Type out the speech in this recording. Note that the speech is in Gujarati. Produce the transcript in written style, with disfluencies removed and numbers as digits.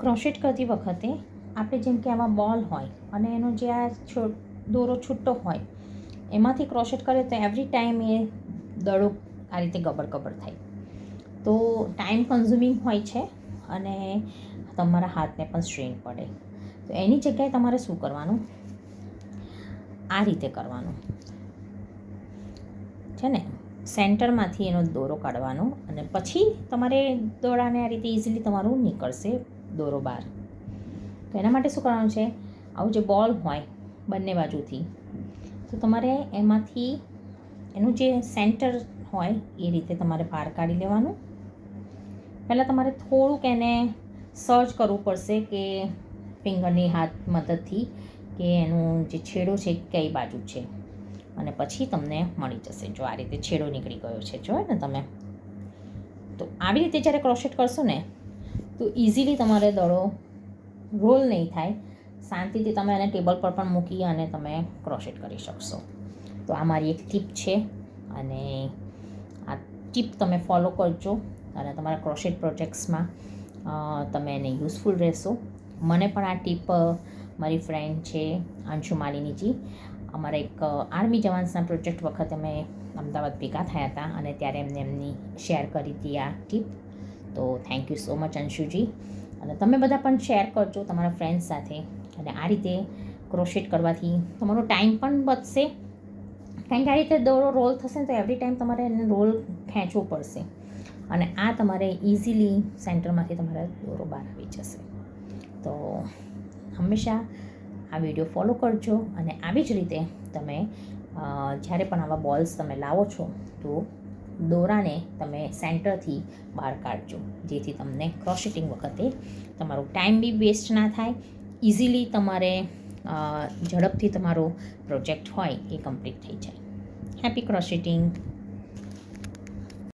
ક્રોશેટ કરતી વખતે આપણે જેમ કે આવા બોલ હોય અને એનો જે આ દોરો છૂટો હોય એમાંથી ક્રોશેટ કરે તો એવરી ટાઈમ એ દડો આ રીતે ગબર ગબર થાય, તો ટાઈમ કન્ઝ્યુમિંગ હોય છે અને તમારા હાથને પણ સ્ટ્રેન પડે. તો એની જગ્યાએ તમારે શું કરવાનું, આ રીતે કરવાનું છે ને, સેન્ટરમાંથી એનો દોરો કાઢવાનો અને પછી તમારે દોરાને આ રીતે ઇઝીલી તમારું નીકળશે દોરો બહાર. તો એના માટે શું કરવાનું છે, આવું જે બોલ હોય બંને બાજુથી, તો તમારે એમાંથી એનું જે સેન્ટર હોય એ રીતે તમારે બહાર કાઢી લેવાનું. પહેલાં તમારે થોડુંક એને સર્ચ કરવું પડશે કે ફિંગરની હાથ મદદથી કે એનું જે છેડો છે કઈ બાજુ છે, અને પછી તમને મળી જશે. જો આ રીતે છેડો નીકળી ગયો છે, જો ને તમે. તો આવી રીતે જ્યારે ક્રોશેટ કરશો ને તો ઇઝીલી તમારે દડો રોલ નહીં થાય, શાંતિથી તમે એને ટેબલ પર પણ મૂકી અને તમે ક્રોશેટ કરી શકશો. તો આ મારી એક ટીપ છે અને આ ટીપ તમે ફોલો કરજો અને તમારા ક્રોશેટ પ્રોજેક્ટ્સમાં તમે એને યુઝફુલ રહેશો. મને પણ આ ટીપ મારી ફ્રેન્ડ છે અંશુ માલિનીજી, અમારા એક આર્મી જવાન્સના પ્રોજેક્ટ વખતે અમે અમદાવાદ ભેગા થયા હતા અને ત્યારે એમને એમની શેર કરી હતી આ ટીપ. તો થેન્ક યુ સો મચ અંશુજી. અને તમે બધા પણ શેર કરજો તમારા ફ્રેન્ડ્સ સાથે. અને આ રીતે ક્રોશેટ કરવાથી તમારો ટાઈમ પણ બચશે, કારણ કે આ રીતે દોરો રોલ થશે ને તો એવરી ટાઈમ તમારે એને રોલ ખેંચવો પડશે અને આ તમારે ઇઝીલી સેન્ટરમાંથી તમારા દોરો બહાર આવી જશે. તો હંમેશા આ વિડીયો ફોલો કરજો અને આવી જ રીતે તમે જ્યારે પણ આવા બોલ્સ તમે લાવો છો તો દોરાને તમે સેન્ટરથી બહાર કાઢજો, જેથી તમને ક્રોશેટિંગ વખતે તમારો ટાઈમ બી વેસ્ટ ના થાય, ઇઝીલી તમારે ઝડપથી તમારો પ્રોજેક્ટ હોય એ કમ્પ્લીટ થઈ જાય. હેપી ક્રોશેટિંગ.